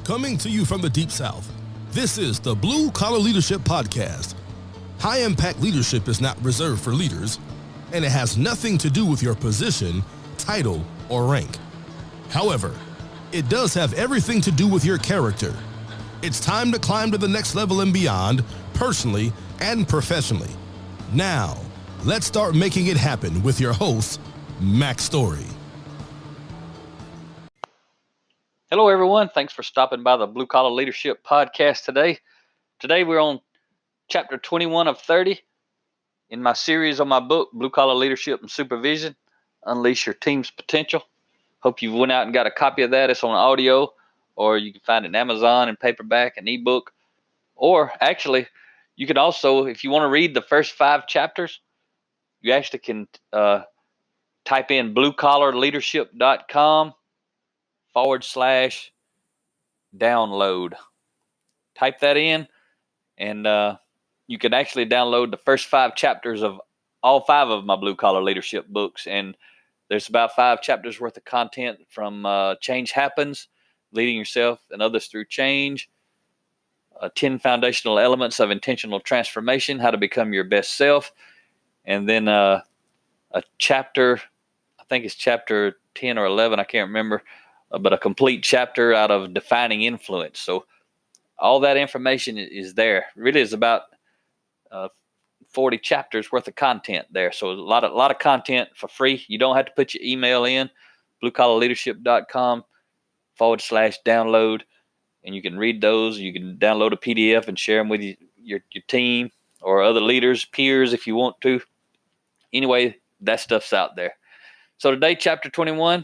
Coming to you from the Deep South, this is the Blue Collar Leadership Podcast. High-impact leadership is not reserved for leaders, and it has nothing to do with your position, title, or rank. However, it does have everything to do with your character. It's time to climb to the next level and beyond, personally and professionally. Now, let's start making it happen with your host, Max Story. Hello, everyone. Thanks for stopping by the Blue Collar Leadership Podcast today. Today, we're on chapter 21 of 30 in my series on my book, Blue Collar Leadership and Supervision, Unleash Your Team's Potential. Hope you went out and got a copy of that. It's on audio, or you can find it in Amazon in paperback and ebook. Or actually, you can also, if you want to read the first 5 chapters, you actually can type in bluecollarleadership.com/download. Type that in, and you can actually download the first 5 chapters of all 5 of my Blue Collar Leadership books. And there's about 5 chapters worth of content from Change Happens, Leading Yourself and Others Through Change, 10 Foundational Elements of Intentional Transformation, How to Become Your Best Self, and then a chapter, I think it's chapter 10 or 11, I can't remember, but a complete chapter out of Defining Influence. So all that information is there. It really is about 40 chapters worth of content there. So a lot of content for free. You don't have to put your email in, bluecollarleadership.com/download, and you can read those. You can download a PDF and share them with your team or other leaders, peers, if you want to. Anyway, that stuff's out there. So today, chapter 21,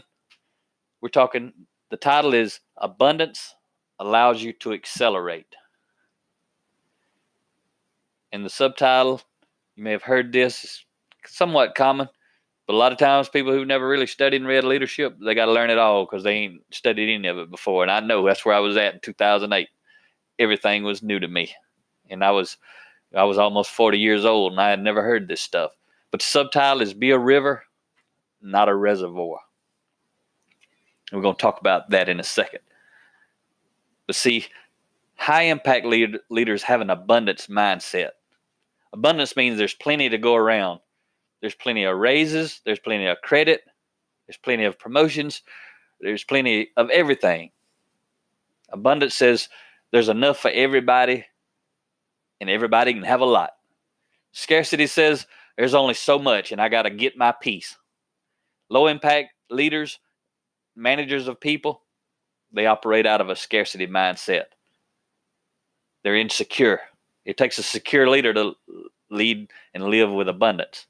we're talking, the title is Abundance Allows You to Accelerate. And the subtitle, you may have heard this, is somewhat common, but a lot of times people who've never really studied and read leadership, they got to learn it all because they ain't studied any of it before. And I know that's where I was at in 2008. Everything was new to me. And I was almost 40 years old, and I had never heard this stuff. But the subtitle is Be a River, Not a Reservoir. And we're going to talk about that in a second. But see, high-impact leaders have an abundance mindset. Abundance means there's plenty to go around. There's plenty of raises. There's plenty of credit. There's plenty of promotions. There's plenty of everything. Abundance says there's enough for everybody, and everybody can have a lot. Scarcity says there's only so much, and I got to get my piece. Low-impact leaders, managers of people, they operate out of a scarcity mindset. They're insecure. It takes a secure leader to lead and live with abundance.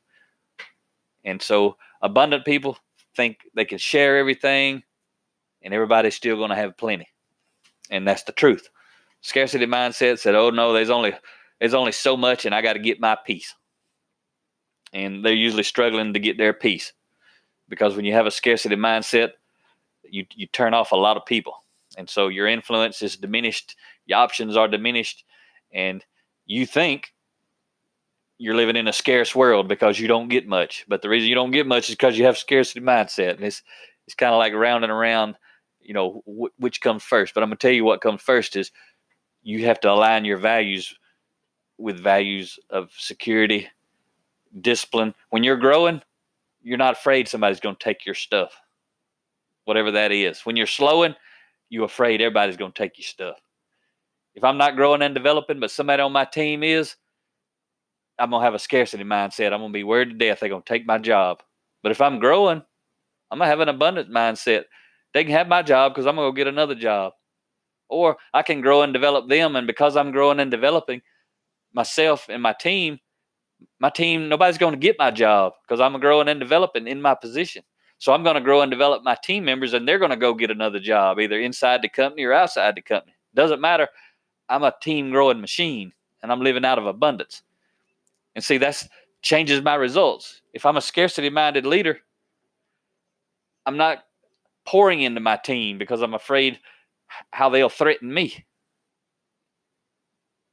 And so abundant people think they can share everything and everybody's still going to have plenty. And that's the truth. Scarcity mindset said, oh no, there's only so much and I got to get my piece. And they're usually struggling to get their piece. Because when you have a scarcity mindset, you turn off a lot of people. And so your influence is diminished, your options are diminished, and you think you're living in a scarce world because you don't get much. But the reason you don't get much is because you have scarcity mindset. And it's kind of like round and around, which comes first. But I'm going to tell you what comes first is you have to align your values with values of security, discipline. When you're growing, you're not afraid somebody's going to take your stuff, whatever that is. When you're slowing, you're afraid everybody's going to take your stuff. If I'm not growing and developing, but somebody on my team is, I'm going to have a scarcity mindset. I'm going to be worried to death they're going to take my job. But if I'm growing, I'm going to have an abundant mindset. They can have my job because I'm going to go get another job. Or I can grow and develop them, and because I'm growing and developing myself and my team, nobody's going to get my job because I'm growing and developing in my position. So I'm going to grow and develop my team members, and they're going to go get another job, either inside the company or outside the company. Doesn't matter. I'm a team growing machine, and I'm living out of abundance. And see, that changes my results. If I'm a scarcity-minded leader, I'm not pouring into my team because I'm afraid how they'll threaten me.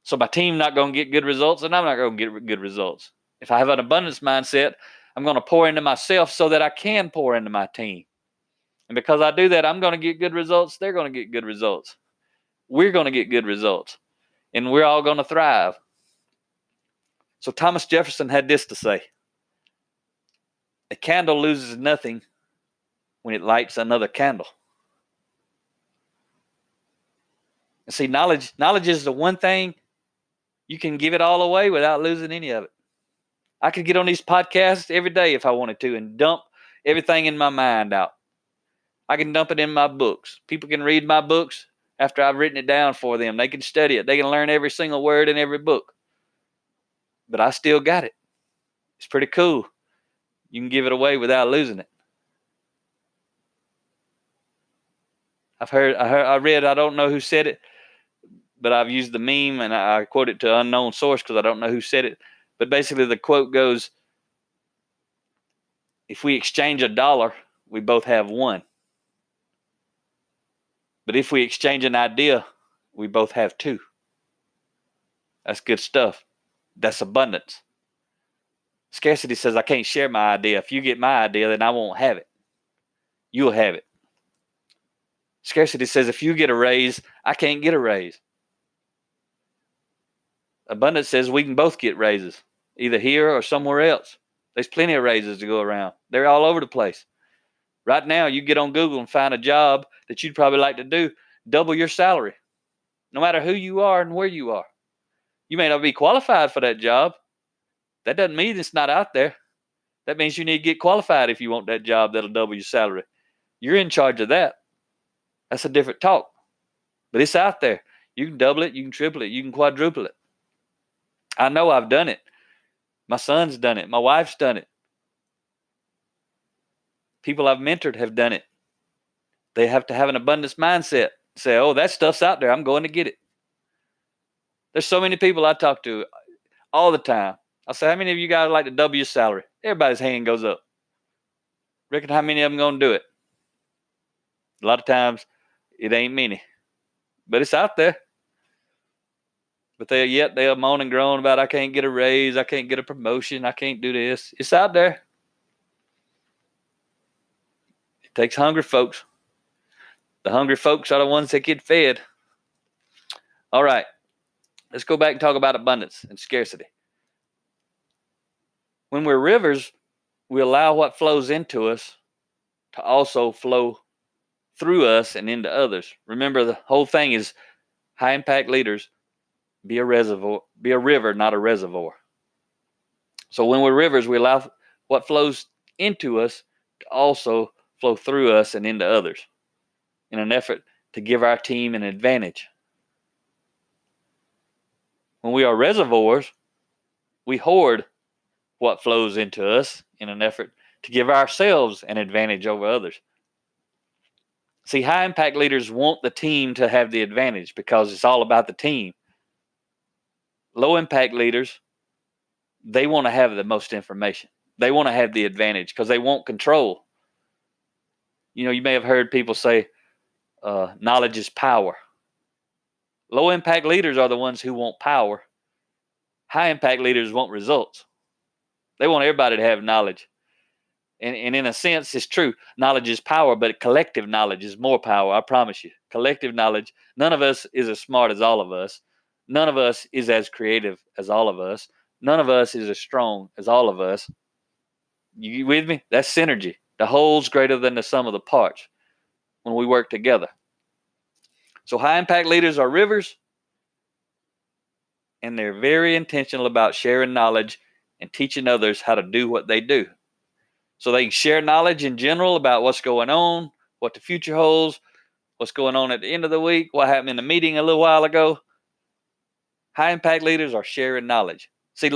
So my team not going to get good results, and I'm not going to get good results. If I have an abundance mindset, I'm going to pour into myself so that I can pour into my team. And because I do that, I'm going to get good results. They're going to get good results. we're going to get good results, and we're all going to thrive. So Thomas Jefferson had this to say: a candle loses nothing when it lights another candle. And see, knowledge is the one thing you can give it all away without losing any of it. I could get on these podcasts every day if I wanted to and dump everything in my mind out. I can dump it in my books. People can read my books after I've written it down for them. They can study it. They can learn every single word in every book. But I still got it. It's pretty cool. You can give it away without losing it. I read, I don't know who said it, but I've used the meme and I quote it to unknown source because I don't know who said it. But basically the quote goes, if we exchange $1, we both have one. But if we exchange an idea, we both have two. That's good stuff. That's abundance. Scarcity says I can't share my idea. If you get my idea, then I won't have it. You'll have it. Scarcity says if you get a raise, I can't get a raise. Abundance says we can both get raises, either here or somewhere else. There's plenty of raises to go around. They're all over the place. Right now, you get on Google and find a job that you'd probably like to do, double your salary, no matter who you are and where you are. You may not be qualified for that job. That doesn't mean it's not out there. That means you need to get qualified if you want that job that'll double your salary. You're in charge of that. That's a different talk. But it's out there. You can double it, you can triple it, you can quadruple it. I know I've done it. My son's done it. My wife's done it. People I've mentored have done it. They have to have an abundance mindset. Say, oh, that stuff's out there. I'm going to get it. There's so many people I talk to all the time. I say, how many of you guys like to double your salary? Everybody's hand goes up. Reckon how many of them going to do it? A lot of times, it ain't many. But it's out there. But they'll moan and groan about, I can't get a raise, I can't get a promotion, I can't do this. It's out there. It takes hungry folks. The hungry folks are the ones that get fed. All right. Let's go back and talk about abundance and scarcity. When we're rivers, we allow what flows into us to also flow through us and into others. Remember, the whole thing is high impact leaders. Be a reservoir, be a river, not a reservoir. So when we're rivers, we allow what flows into us to also flow through us and into others in an effort to give our team an advantage. When we are reservoirs, we hoard what flows into us in an effort to give ourselves an advantage over others. See, high impact leaders want the team to have the advantage because it's all about the team. Low impact leaders, they want to have the most information. They want to have the advantage because they want control. You know, you may have heard people say, knowledge is power. Low impact leaders are the ones who want power. High impact leaders want results. They want everybody to have knowledge. And in a sense, it's true. Knowledge is power, but collective knowledge is more power, I promise you. Collective knowledge, none of us is as smart as all of us. None of us is as creative as all of us. None of us is as strong as all of us. You with me? That's synergy. The whole's greater than the sum of the parts when we work together. So high impact leaders are rivers, and they're very intentional about sharing knowledge and teaching others how to do what they do. So they can share knowledge in general about what's going on, what the future holds, what's going on at the end of the week, what happened in the meeting a little while ago. High impact leaders are sharing knowledge. See,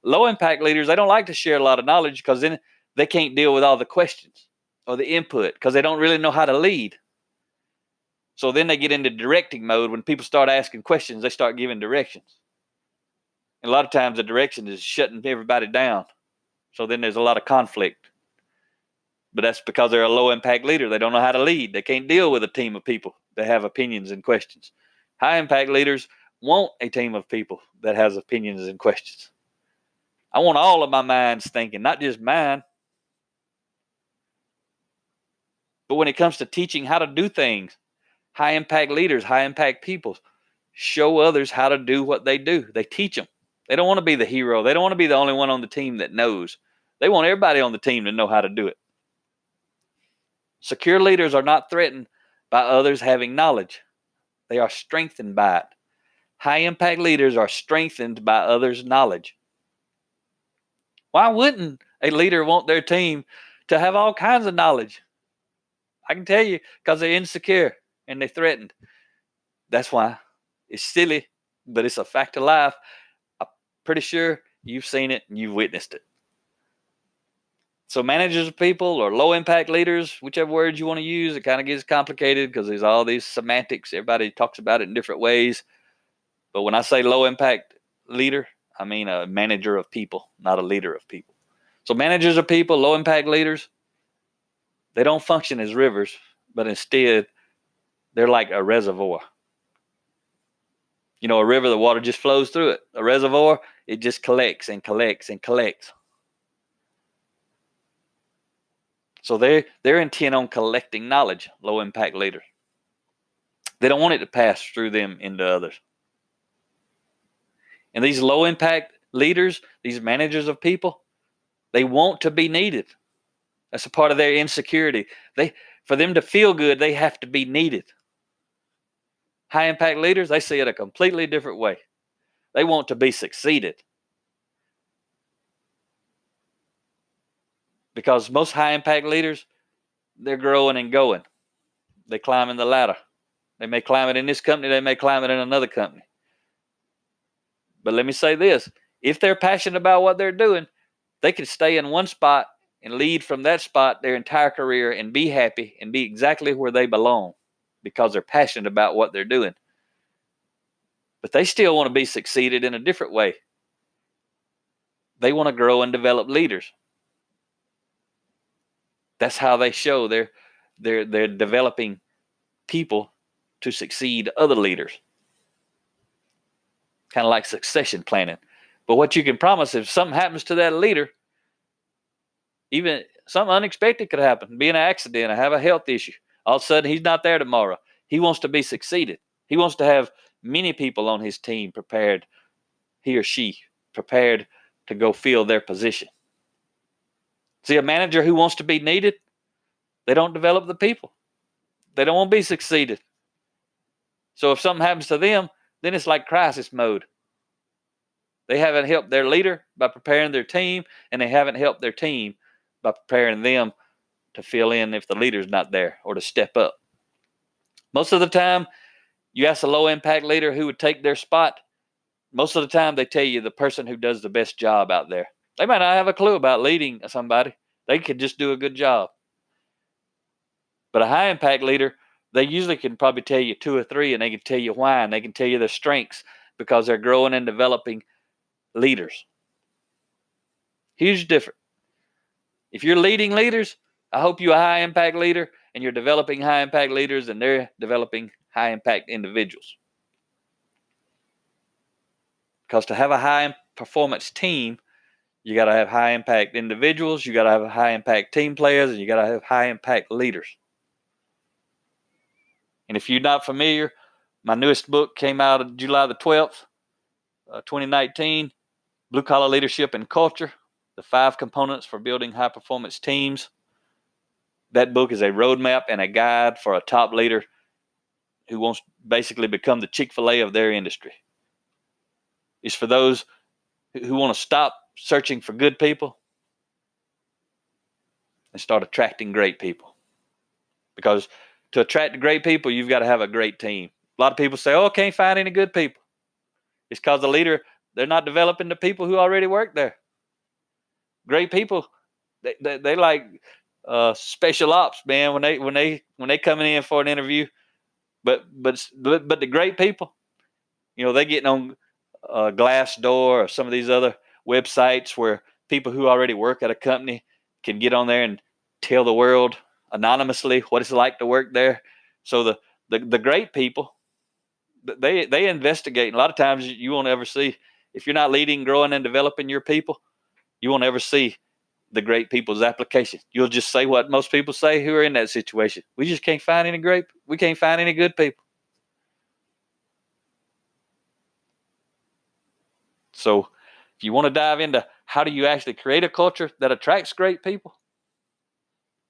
low impact leaders, they don't like to share a lot of knowledge because then they can't deal with all the questions or the input because they don't really know how to lead. So then they get into directing mode. When people start asking questions, they start giving directions. And a lot of times the direction is shutting everybody down. So then there's a lot of conflict. But that's because they're a low impact leader. They don't know how to lead. They can't deal with a team of people that have opinions and questions. High impact leaders want a team of people that has opinions and questions. I want all of my minds thinking, not just mine. But when it comes to teaching how to do things, High impact leaders, high impact people show others how to do what they do. They teach them. They don't want to be the hero. They don't want to be the only one on the team that knows. They want everybody on the team to know how to do it. Secure leaders are not threatened by others having knowledge. They are strengthened by it. High impact leaders are strengthened by others' knowledge. Why wouldn't a leader want their team to have all kinds of knowledge? I can tell you, because they're insecure and they're threatened. That's why. It's silly, but it's a fact of life. I'm pretty sure you've seen it and you've witnessed it. So managers of people or low impact leaders, whichever words you want to use, it kind of gets complicated because there's all these semantics. Everybody talks about it in different ways. But when I say low impact leader, I mean a manager of people, not a leader of people. So managers of people, low impact leaders, they don't function as rivers, but instead they're like a reservoir. You know, a river, the water just flows through it. A reservoir, it just collects and collects and collects. So they're intent on collecting knowledge, low impact leaders. They don't want it to pass through them into others. And these low impact leaders, these managers of people, they want to be needed. That's a part of their insecurity. For them to feel good, they have to be needed. High impact leaders, they see it a completely different way. They want to be succeeded. Because most high impact leaders, they're growing and going. They climbing the ladder. They may climb it in this company, they may climb it in another company. But let me say this, if they're passionate about what they're doing, they can stay in one spot and lead from that spot their entire career and be happy and be exactly where they belong because they're passionate about what they're doing. But they still want to be succeeded in a different way. They want to grow and develop leaders. That's how they show they're developing people to succeed other leaders. Kind of like succession planning. But what you can promise, if something happens to that leader, even something unexpected could happen, be an accident or have a health issue. All of a sudden, he's not there tomorrow. He wants to be succeeded. He wants to have many people on his team prepared, he or she prepared to go fill their position. See, a manager who wants to be needed, they don't develop the people. They don't want to be succeeded. So if something happens to them, then it's like crisis mode. They haven't helped their leader by preparing their team, and they haven't helped their team by preparing them to fill in if the leader's not there or to step up. Most of the time, you ask a low impact leader who would take their spot, most of the time they tell you the person who does the best job out there. They might not have a clue about leading somebody. They could just do a good job. But a high impact leader, they usually can probably tell you two or three, and they can tell you why, and they can tell you their strengths because they're growing and developing leaders. Huge difference. If you're leading leaders, I hope you're a high impact leader and you're developing high impact leaders and they're developing high impact individuals. Because to have a high performance team, you got to have high impact individuals, you got to have high impact team players, and you got to have high impact leaders. And if you're not familiar, my newest book came out on July the 12th, 2019, Blue Collar Leadership and Culture, the 5 components for building high performance teams. That book is a roadmap and a guide for a top leader who wants to basically become the Chick-fil-A of their industry. It's for those who want to stop searching for good people and start attracting great people. Because to attract great people, you've got to have a great team. A lot of people say, oh, I can't find any good people. It's because the leader, they're not developing the people who already work there. Great people, they like special ops, man, when they coming in for an interview. But the great people, you know, they getting on Glassdoor or some of these other websites where people who already work at a company can get on there and tell the world anonymously what it's like to work there. So the great people, they investigate. And a lot of times you won't ever see, if you're not leading, growing, and developing your people, you won't ever see the great people's application. You'll just say what most people say who are in that situation. We just can't find any good people. So if you want to dive into how do you actually create a culture that attracts great people,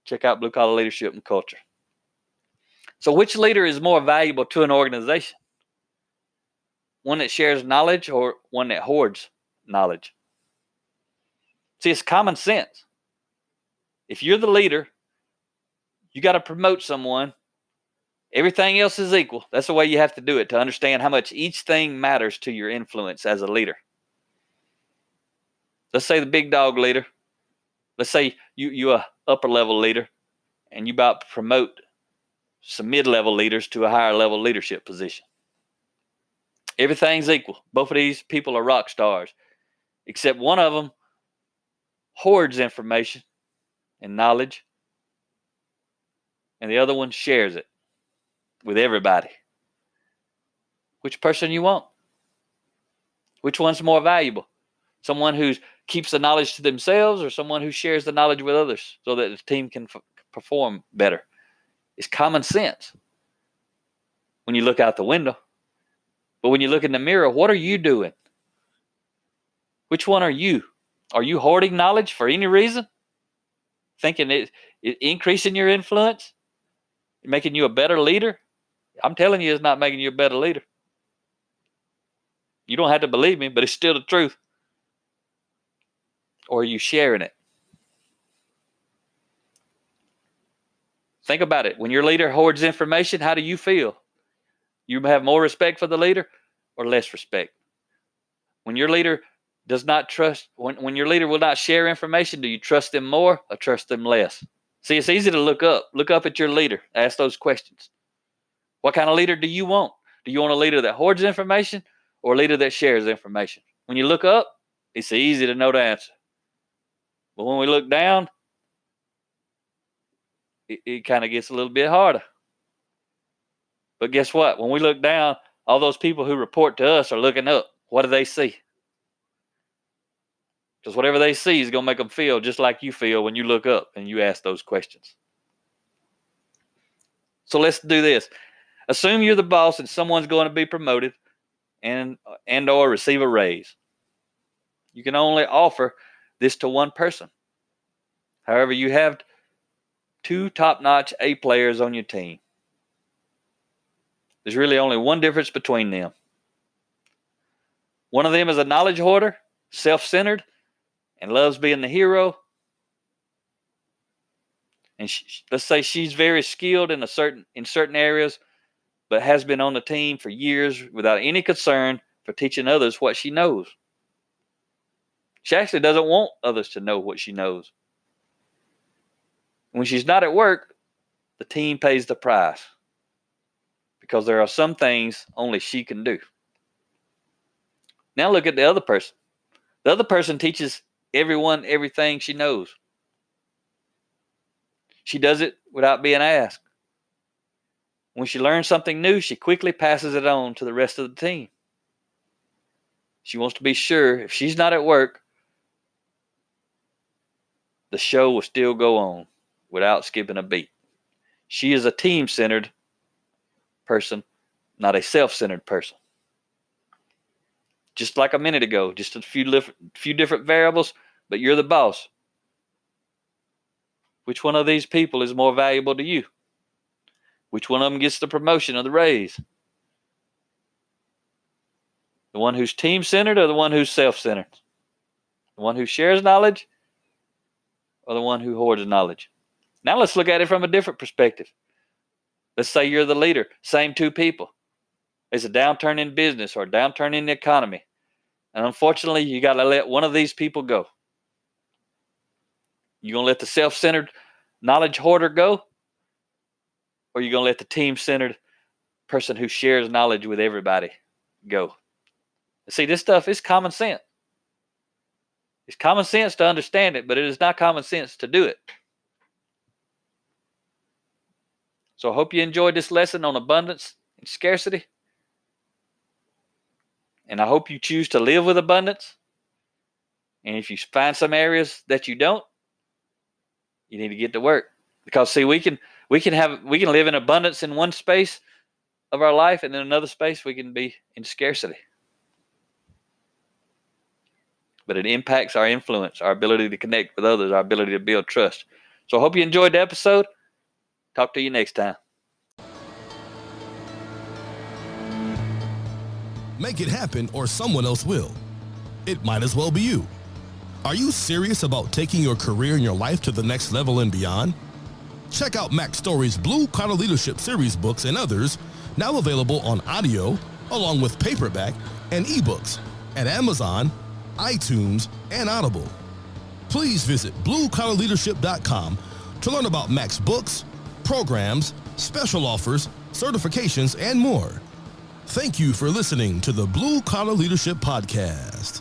check out Blue Collar Leadership and Culture. So which leader is more valuable to an organization? One that shares knowledge or one that hoards knowledge? See, it's common sense. If you're the leader, you got to promote someone. Everything else is equal. That's the way you have to do it to understand how much each thing matters to your influence as a leader. Let's say the big dog leader. Let's say you're a upper level leader and you about to promote some mid-level leaders to a higher level leadership position. Everything's equal. Both of these people are rock stars, except one of them hoards information and knowledge, and the other one shares it with everybody. Which person you want? Which one's more valuable? Someone who keeps the knowledge to themselves or someone who shares the knowledge with others so that the team can perform better? It's common sense when you look out the window. But when you look in the mirror, what are you doing? Which one are you? Are you hoarding knowledge for any reason? Thinking it increasing your influence? Making you a better leader? I'm telling you, it's not making you a better leader. You don't have to believe me, but it's still the truth. Or are you sharing it? Think about it. When your leader hoards information, how do you feel? You have more respect for the leader or less respect? When your leader does not trust, when your leader will not share information, do you trust them more or trust them less? See, it's easy to look up. Look up at your leader. Ask those questions. What kind of leader do you want? Do you want a leader that hoards information or a leader that shares information? When you look up, it's easy to know the answer. But when we look down, it kind of gets a little bit harder. But guess what? When we look down, all those people who report to us are looking up. What do they see? Because whatever they see is going to make them feel just like you feel when you look up and you ask those questions. So let's do this. Assume you're the boss and someone's going to be promoted and or receive a raise. You can only offer this to one person. However, you have 2 top-notch A players on your team. There's really only one difference between them. One of them is a knowledge hoarder, self-centered, and loves being the hero. And let's say she's very skilled in certain areas, but has been on the team for years without any concern for teaching others what she knows. She actually doesn't want others to know what she knows. When she's not at work, the team pays the price because there are some things only she can do. Now look at the other person. The other person teaches everyone everything she knows. She does it without being asked. When she learns something new, she quickly passes it on to the rest of the team. She wants to be sure if she's not at work, the show will still go on without skipping a beat. She is a team-centered person, not a self-centered person. Just like a minute ago, just a few different variables, but you're the boss. Which one of these people is more valuable to you? Which one of them gets the promotion or the raise? The one who's team-centered or the one who's self-centered? The one who shares knowledge or the one who hoards knowledge? Now let's look at it from a different perspective. Let's say you're the leader, same 2 people. There's a downturn in business or a downturn in the economy. And unfortunately, you got to let one of these people go. You going to let the self-centered knowledge hoarder go? Or you going to let the team-centered person who shares knowledge with everybody go? See, this stuff is common sense. It's common sense to understand it, but it is not common sense to do it. So I hope you enjoyed this lesson on abundance and scarcity. And I hope you choose to live with abundance. And if you find some areas that you don't, You need to get to work. Because see, we can live in abundance in one space of our life, and in another space we can be in scarcity. But it impacts our influence, our ability to connect with others, our ability to build trust. So I hope you enjoyed the episode. Talk to you next time. Make it happen or someone else will. It might as well be you. Are you serious about taking your career and your life to the next level and beyond? Check out Mac Story's Blue Collar Leadership series books and others, now available on audio, along with paperback and ebooks at Amazon, iTunes, and Audible. Please visit bluecollarleadership.com to learn about Mac's books, programs, special offers, certifications, and more. Thank you for listening to the Blue Collar Leadership Podcast.